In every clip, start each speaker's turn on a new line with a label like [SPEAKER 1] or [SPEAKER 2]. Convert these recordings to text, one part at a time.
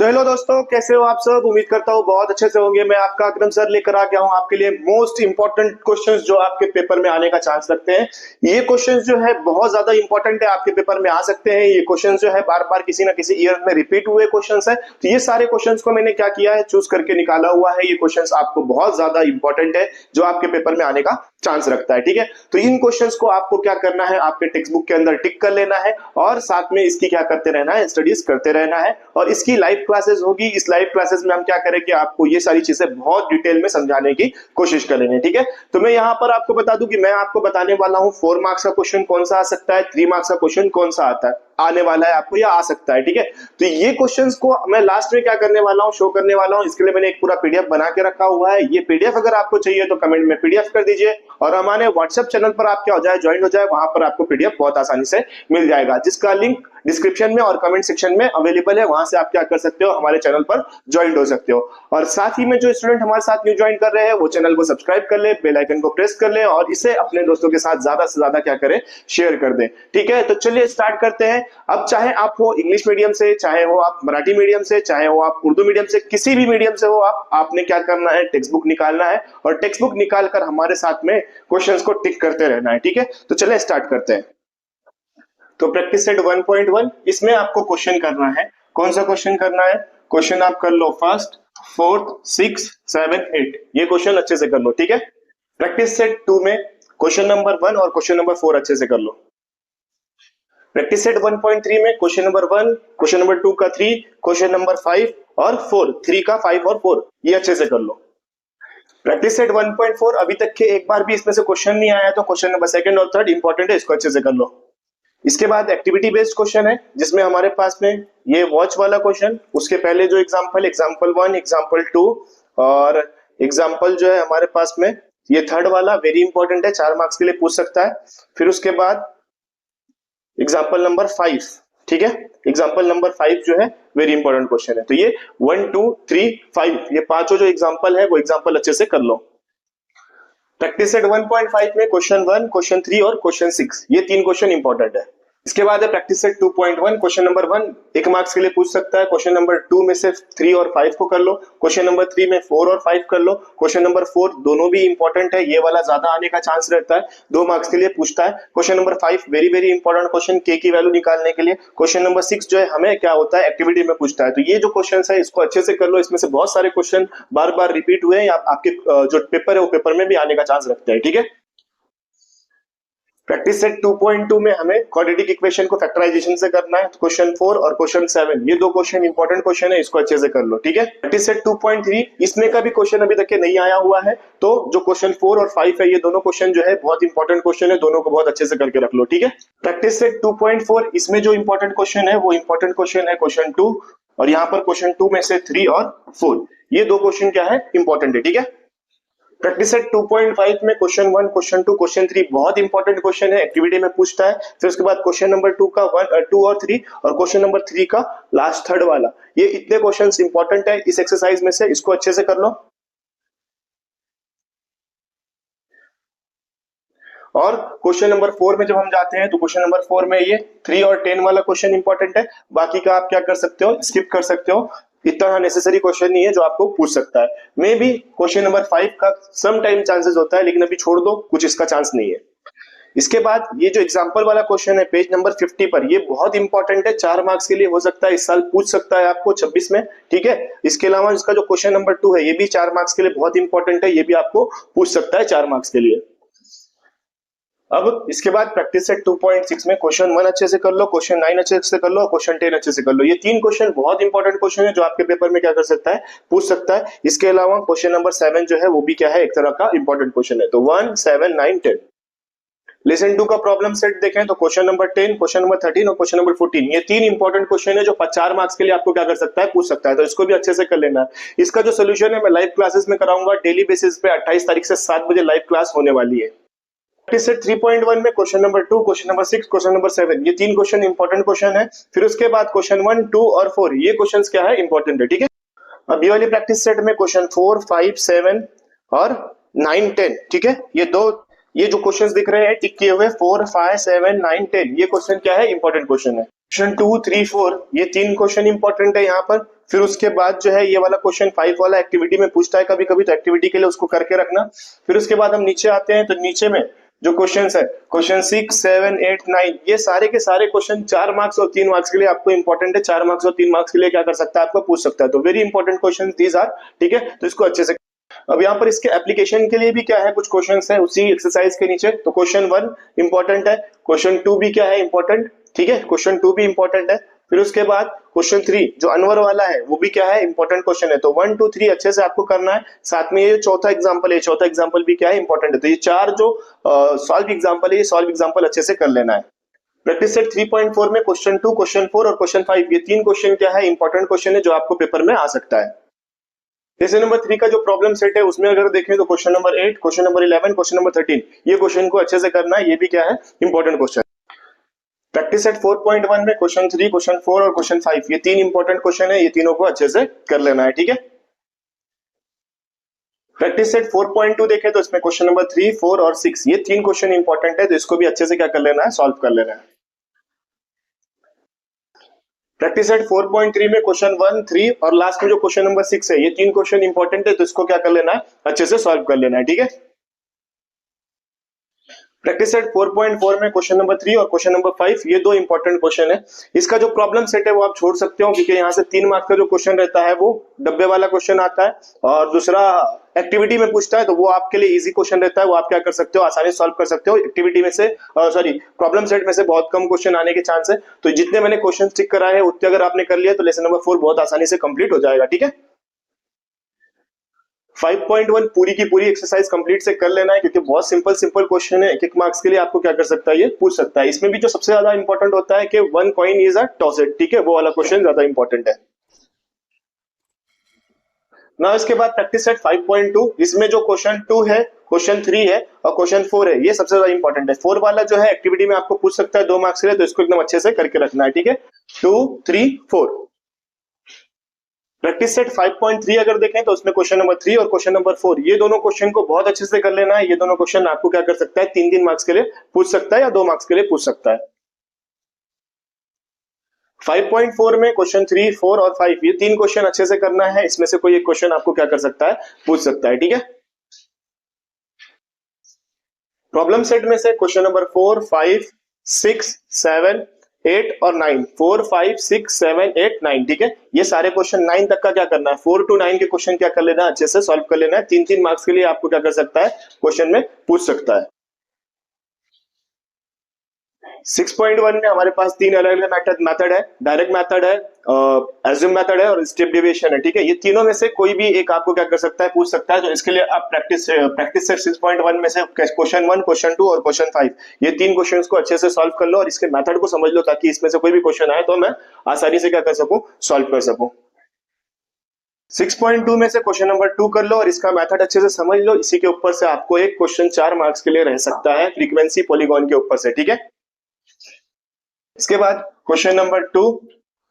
[SPEAKER 1] तो हेलो दोस्तों, कैसे हो आप सब। उम्मीद करता हूँ बहुत अच्छे से होंगे। मैं आपका अकरम सर लेकर आ गया हूँ आपके लिए मोस्ट इंपॉर्टेंट क्वेश्चंस जो आपके पेपर में आने का चांस रखते हैं। ये क्वेश्चंस जो है बहुत ज्यादा इंपॉर्टेंट है, आपके पेपर में आ सकते हैं। ये क्वेश्चंस जो है बार बार किसी ना किसी ईयर में रिपीट हुए क्वेश्चंस है। तो ये सारे क्वेश्चंस को मैंने क्या किया है, चूज करके निकाला हुआ है। ये क्वेश्चंस आपको बहुत ज्यादा इंपॉर्टेंट है, जो आपके पेपर में आने का चांस रखता है। ठीक है, तो इन क्वेश्चंस को आपको क्या करना है, आपके टेक्स्ट बुक के अंदर टिक कर लेना है और साथ में इसकी क्या करते रहना है, स्टडीज करते रहना है। और इसकी लाइव क्लासेस होगी। इस लाइव क्लासेस में हम क्या करेंगे, आपको ये सारी चीजें बहुत डिटेल में समझाने की कोशिश करेंगे। ठीक है, तो मैं यहाँ पर आपको बता दूं कि मैं आपको बताने वाला हूँ 4 मार्क्स का क्वेश्चन कौन सा आ सकता है, 3 मार्क्स का क्वेश्चन कौन सा आता है, आने वाला है आपको या आ सकता है। ठीक है, तो ये क्वेश्चंस को मैं लास्ट में क्या करने वाला हूँ, शो करने वाला हूँ। इसके लिए मैंने एक पूरा पीडीएफ बना के रखा हुआ है। ये पीडीएफ अगर आपको चाहिए तो कमेंट में पीडीएफ कर दीजिए और हमारे व्हाट्सएप चैनल पर आप क्या हो जाए, ज्वाइन हो जाए। वहां पर आपको पीडीएफ बहुत आसानी से मिल जाएगा, जिसका लिंक डिस्क्रिप्शन में और कमेंट सेक्शन में अवेलेबल है। वहां से आप क्या कर सकते हो, हमारे चैनल पर ज्वाइन हो सकते हो। और साथ ही में जो स्टूडेंट हमारे साथ न्यू ज्वाइन कर रहे हैं, वो चैनल को सब्सक्राइब कर ले, बेल आइकन को प्रेस कर ले और इसे अपने दोस्तों के साथ ज्यादा से ज्यादा क्या करें, शेयर कर दें। ठीक है, तो चलिए स्टार्ट करते हैं। अब चाहे आप हो इंग्लिश मीडियम से, चाहे हो आप मराठी मीडियम से, चाहे हो आप उर्दू मीडियम से, किसी भी मीडियम से हो आपने क्या करना है, टेक्स्ट बुक निकालना है और टेक्स्ट बुक निकालकर हमारे साथ में क्वेश्चंस को टिक करते रहना है। ठीक है, तो चलिए स्टार्ट करते हैं। तो प्रैक्टिस सेट 1.1, इसमें आपको क्वेश्चन करना है। कौन सा क्वेश्चन करना है? क्वेश्चन आप कर लो फर्स्ट, फोर्थ, 6, 7, 8। ये क्वेश्चन अच्छे से कर लो। ठीक है, प्रैक्टिस सेट 2 में क्वेश्चन नंबर 1 और क्वेश्चन नंबर 4 अच्छे से कर लो। प्रैक्टिस सेट 1.3 में क्वेश्चन नंबर 1, क्वेश्चन नंबर 2 का 3, क्वेश्चन नंबर 5 और 4, 3 का 5 और 4, ये अच्छे से कर लो। प्रैक्टिस सेट 1.4 अभी तक के एक बार भी इसमें से क्वेश्चन नहीं आया, तो क्वेश्चन नंबर 2 और 3 इंपॉर्टेंट है, इसको अच्छे से कर लो। इसके बाद एक्टिविटी बेस्ड क्वेश्चन है, जिसमें हमारे पास में ये वॉच वाला क्वेश्चन, उसके पहले जो एग्जांपल 1, एग्जांपल 2 और एग्जांपल जो है हमारे पास में ये थर्ड वाला वेरी इंपॉर्टेंट है, 4 मार्क्स के लिए पूछ सकता है। फिर उसके बाद एग्जांपल नंबर 5, ठीक है, एग्जांपल नंबर 5 जो है वेरी इंपॉर्टेंट क्वेश्चन है। तो ये 1, 2, 3, 5 ये पांचों जो एग्जांपल है वो एग्जांपल अच्छे से कर लो। प्रैक्टिस सेट 1.5 में क्वेश्चन 1, क्वेश्चन 3 और क्वेश्चन 6, ये 3 क्वेश्चन इंपॉर्टेंट है। इसके बाद है practice set 2.1, question number 1 1 marks के लिए पूछ सकता है। क्वेश्चन नंबर 2 में से 3 और 5 को कर लो। क्वेश्चन नंबर 3 में 4 और 5 कर लो। क्वेश्चन नंबर 4 दोनों भी इंपॉर्टेंट है, ये वाला ज्यादा आने का चांस रहता है, 2 मार्क्स के लिए पूछता है। Question number 5 very very important question, के की वैल्यू निकालने के लिए। क्वेश्चन नंबर 6 जो है हमें क्या होता है, एक्टिविटी में पूछता है। तो ये जो क्वेश्चन है इसको अच्छे से कर लो। इसमें से बहुत सारे क्वेश्चन बार बार रिपीट हुए हैं, आपके जो पेपर है वो पेपर में भी आने का चांस रखते हैं। ठीक है, प्रैक्टिस सेट 2.2 में हमें क्वाड्रेटिक इक्वेशन को फैक्टराइजेशन से करना है। क्वेश्चन 4 और क्वेश्चन 7 ये 2 क्वेश्चन इंपॉर्टेंट क्वेश्चन है, इसको अच्छे से कर लो। ठीक है, प्रैक्टिस सेट 2.3 इसमें का भी क्वेश्चन अभी तक के नहीं आया हुआ है, तो जो क्वेश्चन 4 और 5 है ये दोनों क्वेश्चन जो है बहुत इंपॉर्टेंट क्वेश्चन है, दोनों को बहुत अच्छे से करके रख लो। ठीक है, प्रैक्टिस सेट 2.4 इसमें जो इंपॉर्टेंट क्वेश्चन है वो इंपॉर्टेंट क्वेश्चन है क्वेश्चन 2 और यहाँ पर क्वेश्चन 2 में से 3 और 4 ये 2 क्वेश्चन क्या है, इंपॉर्टेंट है। ठीक है, प्रैक्टिस सेट 2.5 में क्वेश्चन 1, क्वेश्चन 2, क्वेश्चन 3 बहुत इंपॉर्टेंट क्वेश्चन है, एक्टिविटी में पूछता है। फिर उसके बाद क्वेश्चन नंबर 2 का 2 और 3 और क्वेश्चन नंबर 3 का लास्ट थर्ड वाला, ये इतने क्वेश्चंस इंपॉर्टेंट है इस एक्सरसाइज में से, इसको अच्छे से कर लो। और क्वेश्चन नंबर 4 में जब हम जाते हैं तो क्वेश्चन नंबर 4 में ये 3 और 10 वाला क्वेश्चन इंपॉर्टेंट है, बाकी का आप क्या कर सकते हो, स्किप कर सकते हो, इतना नेसेसरी क्वेश्चन नहीं है जो आपको पूछ सकता है। मे बी क्वेश्चन नंबर 5 का सम टाइम चांसेस होता है, लेकिन अभी छोड़ दो, कुछ इसका चांस नहीं है। इसके बाद ये जो एग्जांपल वाला क्वेश्चन है पेज नंबर 50 पर, ये बहुत इंपॉर्टेंट है, 4 मार्क्स के लिए हो सकता है, इस साल पूछ सकता है आपको 26 में। ठीक है, इसके अलावा इसका जो क्वेश्चन नंबर 2 है ये भी 4 मार्क्स के लिए बहुत इंपॉर्टेंट है, ये भी आपको पूछ सकता है 4 मार्क्स के लिए। अब इसके बाद प्रैक्टिस सेट 2.6 में क्वेश्चन 1 अच्छे से कर लो, क्वेश्चन 9 अच्छे से कर लो, क्वेश्चन 10 अच्छे से कर लो। ये 3 क्वेश्चन बहुत इंपॉर्टेंट क्वेश्चन है जो आपके पेपर में क्या कर सकता है, पूछ सकता है। इसके अलावा क्वेश्चन नंबर 7 जो है वो भी क्या है, एक तरह का इंपॉर्टेंट क्वेश्चन है। तो 1, 7, 9, 10। लेसन 2 का प्रॉब्लम सेट देखें तो क्वेश्चन नंबर 10, क्वेश्चन नंबर 13 और क्वेश्चन नंबर 14 ये 3 इंपॉर्टेंट क्वेश्चन है जो 4 मार्क्स के लिए आपको क्या कर सकता है, पूछ सकता है। तो इसको भी अच्छे से कर लेना है। इसका जो सोल्यूशन है मैं लाइव क्लासेस में कराऊंगा डेली बेसिस पे, 28 तारीख से 7 बजे लाइव क्लास होने वाली है। प्रैक्टिस सेट 3.1 में question number 2, question number 6, question number 7 ये 3 क्वेश्चन इंपॉर्टेंट क्वेश्चन है। फिर उसके बाद क्वेश्चन 1, 2 और 4 ये क्वेश्चंस क्या है, इंपॉर्टेंट है। ठीक है, अब ये वाली प्रैक्टिस सेट में क्वेश्चन 4, 5, 7 और 9, 10, ठीक है, ये जो क्वेश्चंस दिख रहे हैं टिक किए हुए 4, 5, 7, 9, 10 ये क्वेश्चन क्या है, इंपॉर्टेंट क्वेश्चन है। क्वेश्चन 2, 3, 4 ये 3 क्वेश्चन इंपॉर्टेंट है यहाँ पर। फिर उसके बाद जो है ये वाला क्वेश्चन 5 वाला एक्टिविटी में पूछता है कभी कभी, तो एक्टिविटी के लिए उसको करके रखना। फिर उसके बाद हम नीचे आते हैं, तो नीचे में जो क्वेश्चंस है, क्वेश्चन 6, 7, 8, 9 ये सारे के सारे क्वेश्चन 4 मार्क्स और 3 मार्क्स के लिए आपको इंपॉर्टेंट है। 4 मार्क्स और 3 मार्क्स के लिए क्या कर सकता है, आपको पूछ सकता है। तो very important question these are, ठीक है। तो इसको अच्छे से, अब यहाँ पर इसके एप्लीकेशन के लिए भी क्या है, कुछ क्वेश्चंस है उसी एक्सरसाइज के नीचे। तो क्वेश्चन 1 इंपॉर्टेंट है, क्वेश्चन 2 भी क्या है, इंपॉर्टेंट, ठीक है। क्वेश्चन 2 भी इंपॉर्टेंट है। फिर उसके बाद क्वेश्चन 3 जो अनवर वाला है वो भी क्या है, इंपॉर्टेंट क्वेश्चन है। तो 1, 2, 3 अच्छे से आपको करना है। साथ में ये चौथा एग्जांपल है, चौथा एग्जांपल भी क्या है, इंपॉर्टेंट है। तो ये 4 जो सॉल्व एग्जांपल है, ये सॉल्व एग्जांपल अच्छे से कर लेना है। प्रैक्टिस सेट 3.4 में क्वेश्चन 2, क्वेश्चन 4 और क्वेश्चन 5 ये 3 क्वेश्चन क्या है, इंपॉर्टेंट क्वेश्चन है जो आपको पेपर में आ सकता है। जैसे नंबर 3 का जो प्रॉब्लम सेट है उसमें अगर देखें तो question number 8, question number 11, question number 13 ये क्वेश्चन को अच्छे से करना है। ये भी क्या है, इंपॉर्टेंट क्वेश्चन। प्रैक्टिस सेट 4.1 में क्वेश्चन 3, क्वेश्चन 4 और क्वेश्चन 5 ये 3 इंपॉर्टेंट क्वेश्चन है, ये तीनों को अच्छे से कर लेना है, ठीक है। प्रैक्टिस सेट 4.2 देखें तो इसमें क्वेश्चन नंबर 3, 4 और 6 ये 3 क्वेश्चन इंपॉर्टेंट है, तो इसको भी अच्छे से क्या कर लेना है, सॉल्व कर लेना है। प्रैक्टिस सेट 4.3 में क्वेश्चन 1, 3 और लास्ट में जो क्वेश्चन नंबर 6 है, ये 3 क्वेश्चन इंपॉर्टेंट है, तो इसको क्या कर लेना है, अच्छे से सॉल्व कर लेना है, ठीक है। प्रैक्टिस सेट 4.4 में क्वेश्चन नंबर 3 और क्वेश्चन नंबर 5 ये 2 इंपॉर्टेंट क्वेश्चन है। इसका जो प्रॉब्लम सेट है वो आप छोड़ सकते हो, क्योंकि यहाँ से 3 मार्क्स का जो क्वेश्चन रहता है वो डब्बे वाला क्वेश्चन आता है, और दूसरा एक्टिविटी में पूछता है, तो वो आपके लिए इजी क्वेश्चन रहता है, वो आप क्या कर सकते हो, आसानी से सॉल्व कर सकते हो। एक्टिविटी में से सॉरी प्रॉब्लम सेट में से बहुत कम क्वेश्चन आने के चांस है। तो जितने मैंने क्वेश्चन टिक कराए हैं उतने अगर आपने कर लिया तो लेसन नंबर 4 बहुत आसानी से कंप्लीट हो जाएगा, ठीक है। 5.1 पूरी की पूरी एक्सरसाइज कंप्लीट से कर लेना है, क्योंकि बहुत सिंपल सिंपल क्वेश्चन है। एक मार्क्स के लिए आपको क्या कर सकता है, ये पूछ सकता है। इसमें भी जो सबसे ज्यादा इंपॉर्टेंट होता है कि 1 कॉइन इज अ टॉसेड, ठीक है, वो वाला क्वेश्चन ज्यादा इंपॉर्टेंट है ना। इसके बाद प्रैक्टिस सेट 5.2 इसमें जो क्वेश्चन 2 है, क्वेश्चन 3 है और क्वेश्चन 4 है, ये सबसे ज्यादा इंपॉर्टेंट है। 4 वाला जो है एक्टिविटी में आपको पूछ सकता है 2 मार्क्स के लिए, तो इसको एकदम अच्छे से करके रखना है, ठीक है। 2, 3, 4। प्रैक्टिस सेट 5.3 अगर देखें तो उसमें क्वेश्चन नंबर 3 और क्वेश्चन नंबर 4 ये दोनों क्वेश्चन को बहुत अच्छे से कर लेना है। ये दोनों क्वेश्चन आपको क्या कर सकता है, 3-3 मार्क्स के लिए पूछ सकता है या 2 मार्क्स के लिए पूछ सकता है। 5.4 में क्वेश्चन 3, 4 और 5 ये 3 क्वेश्चन अच्छे से करना है। इसमें से कोई एक क्वेश्चन आपको क्या कर सकता है, पूछ सकता है, ठीक है। प्रॉब्लम सेट में से क्वेश्चन नंबर 4, 5, 6, 7, 8 और 9, 4, 5, 6, 7, 8, 9, ठीक है। ये सारे क्वेश्चन 9 तक का क्या करना है, 4 to 9 के क्वेश्चन क्या कर लेना है, अच्छे से सॉल्व कर लेना है। 3-3 मार्क्स के लिए आपको क्या कर सकता है, क्वेश्चन में पूछ सकता है। 6.1 में हमारे पास 3 अलग अलग मेथड है, डायरेक्ट मेथड है, एज्यूम मेथड है और स्टेप डेविएशन है, ठीक है। ये तीनों में से कोई भी एक आपको क्या कर सकता है, पूछ सकता है। तो इसके लिए आप प्रैक्टिस सेट 6.1 में से क्वेश्चन 1, क्वेश्चन 2 और क्वेश्चन 5 ये 3 क्वेश्चंस को अच्छे से सॉल्व कर लो और इसके मेथड को समझ लो, ताकि इसमें से कोई भी क्वेश्चन आए तो मैं आसानी से क्या कर सकूं, सॉल्व कर सकूं। 6.2 में से क्वेश्चन नंबर 2 कर लो और इसका मेथड अच्छे से समझ लो। इसी के ऊपर से आपको एक क्वेश्चन 4 मार्क्स के लिए रह सकता है, फ्रीक्वेंसी पॉलीगॉन के ऊपर से, ठीक है। इसके बाद क्वेश्चन नंबर 2,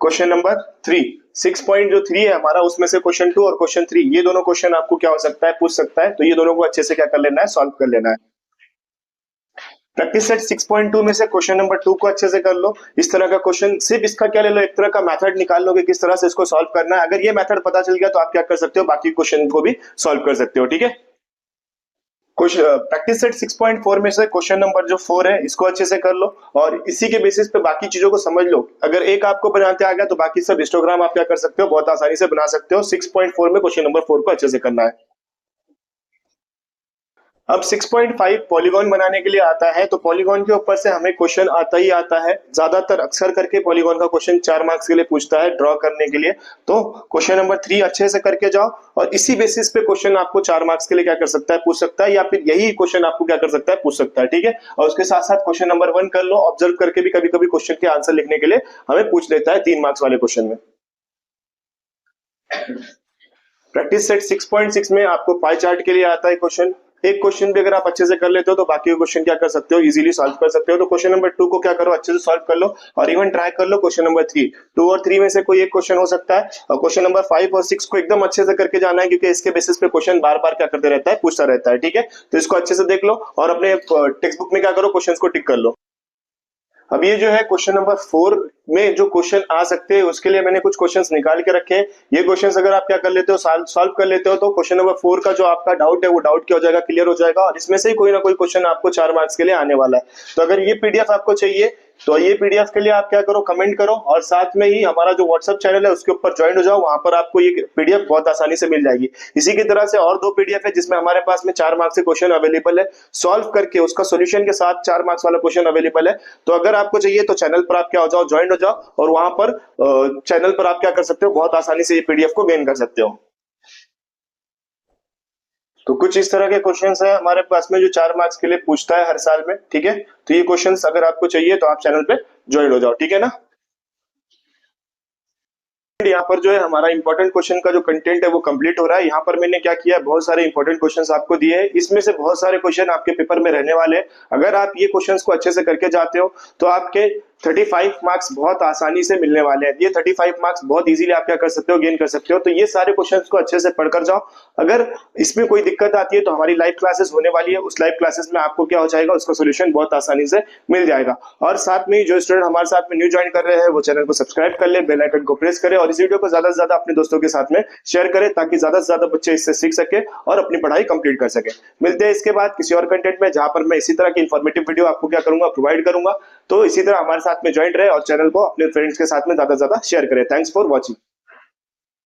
[SPEAKER 1] क्वेश्चन नंबर 3, 6.3 है हमारा, उसमें से क्वेश्चन 2 और क्वेश्चन 3 ये दोनों क्वेश्चन आपको क्या हो सकता है, पूछ सकता है। तो ये दोनों को अच्छे से क्या कर लेना है, सॉल्व कर लेना है। प्रैक्टिस सेट 6.2 में से क्वेश्चन नंबर 2 को अच्छे से कर लो। इस तरह का क्वेश्चन सिर्फ इसका क्या ले लो, एक तरह का मेथड निकाल लो कि किस तरह से इसको सॉल्व करना है। अगर ये मेथड पता चल गया तो आप क्या कर सकते हो, बाकी क्वेश्चन को भी सॉल्व कर सकते हो, ठीक है। प्रैक्टिस सेट 6.4 में से क्वेश्चन नंबर जो 4 है इसको अच्छे से कर लो और इसी के बेसिस पे बाकी चीजों को समझ लो। अगर एक आपको बनाते आ गया तो बाकी सब हिस्टोग्राम आप क्या कर सकते हो, बहुत आसानी से बना सकते हो। 6.4 में क्वेश्चन नंबर 4 को अच्छे से करना है। अब 6.5 पॉलीगॉन बनाने के लिए आता है, तो पॉलीगॉन के ऊपर से हमें क्वेश्चन आता ही आता है। ज्यादातर अक्सर करके पॉलीगॉन का क्वेश्चन 4 मार्क्स के लिए पूछता है ड्रॉ करने के लिए। तो क्वेश्चन नंबर 3 अच्छे से करके जाओ और इसी बेसिस पे क्वेश्चन आपको 4 मार्क्स के लिए क्या कर सकता है, पूछ सकता है, या फिर यही क्वेश्चन आपको क्या कर सकता है, पूछ सकता है, ठीक है। और उसके साथ साथ क्वेश्चन नंबर 1 कर लो, ऑब्जर्व करके भी कभी कभी क्वेश्चन के आंसर लिखने के लिए हमें पूछ लेता है 3 मार्क्स वाले क्वेश्चन में। प्रैक्टिस सेट 6.6 में आपको पाई चार्ट के लिए आता है क्वेश्चन। एक क्वेश्चन भी अगर आप अच्छे से कर लेते हो तो बाकी क्वेश्चन क्या कर सकते हो, इजीली सॉल्व कर सकते हो। तो क्वेश्चन नंबर 2 को क्या करो, अच्छे से सॉल्व कर लो और इवन ट्राई कर लो क्वेश्चन नंबर 3। 2 और 3 में से कोई एक क्वेश्चन हो सकता है और क्वेश्चन नंबर 5 और 6 को एकदम अच्छे से करके जाना है, क्योंकि इसके बेसिस पे क्वेश्चन बार बार क्या करते रहता है, पूछता रहता है, ठीक है। तो इसको अच्छे से देख लो और अपने टेक्स्ट बुक में क्या करो, क्वेश्चन को टिक कर लो। अब ये जो है क्वेश्चन नंबर 4 में जो क्वेश्चन आ सकते हैं उसके लिए मैंने कुछ क्वेश्चंस निकाल के रखे हैं। ये क्वेश्चंस अगर आप क्या कर लेते हो, सॉल्व कर लेते हो, तो क्वेश्चन नंबर 4 का जो आपका डाउट है वो डाउट क्या हो जाएगा, क्लियर हो जाएगा, और इसमें से ही कोई ना कोई क्वेश्चन आपको 4 मार्क्स के लिए आने वाला है। तो अगर ये पीडीएफ आपको चाहिए तो ये पीडीएफ के लिए आप क्या करो, कमेंट करो, और साथ में ही हमारा जो व्हाट्सएप चैनल है उसके ऊपर ज्वाइन हो जाओ, वहां पर आपको ये पीडीएफ बहुत आसानी से मिल जाएगी। इसी की तरह से और 2 पीडीएफ है जिसमें हमारे पास में 4 मार्क्स के क्वेश्चन अवेलेबल है, सॉल्व करके उसका सोल्यूशन के साथ 4 मार्क्स वाला क्वेश्चन अवेलेबल है। तो अगर आपको चाहिए तो चैनल पर आप क्या हो जाओ, ज्वाइन हो जाओ, और वहां पर चैनल पर आप क्या कर सकते हो, बहुत आसानी से ये पीडीएफ को गेन कर सकते हो। तो कुछ इस तरह के क्वेश्चंस है हमारे पास में जो 4 मार्क्स के लिए पूछता है हर साल में, ठीक है। तो ये क्वेश्चंस अगर आपको चाहिए तो आप चैनल पे ज्वाइन हो जाओ, ठीक है ना। यहाँ पर जो है हमारा इंपॉर्टेंट क्वेश्चन का जो कंटेंट है वो कंप्लीट हो रहा है। यहाँ पर मैंने क्या किया, बहुत सारे इंपॉर्टेंट क्वेश्चंस आपको दिए हैं, इसमें से बहुत सारे क्वेश्चन आपके पेपर में रहने वाले हैं। अगर आप ये क्वेश्चंस को अच्छे से करके जाते हो तो आपके 35 मार्क्स बहुत आसानी से मिलने वाले हैं। ये 35 मार्क्स बहुत इजीली आप क्या कर सकते हो, गेन कर सकते हो। तो ये सारे क्वेश्चंस को अच्छे से पढ़कर जाओ। अगर इसमें कोई दिक्कत आती है तो हमारी लाइव क्लासेस होने वाली है, उस लाइव क्लासेस में आपको क्या हो जाएगा, उसका सोल्यूशन बहुत आसानी से मिल जाएगा। और साथ में जो स्टूडेंट हमारे साथ में न्यू ज्वाइन कर रहे हैं वो चैनल को सब्सक्राइब कर ले, बेल आइकन को प्रेस करें, और इस वीडियो को ज्यादा से ज्यादा अपने दोस्तों के साथ में शेयर करें ताकि ज्यादा से ज्यादा बच्चे इससे सीख सके और अपनी पढ़ाई कंप्लीट कर सके। मिलते हैं इसके बाद किसी और कंटेंट में जहां पर मैं इसी तरह की इंफॉर्मेटिव वीडियो आपको क्या करूंगा, प्रोवाइड करूंगा। तो इसी तरह हमारे साथ में ज्वाइन रहे और चैनल को अपने फ्रेंड्स के साथ में ज्यादा से ज्यादा शेयर करें। Thanks for watching.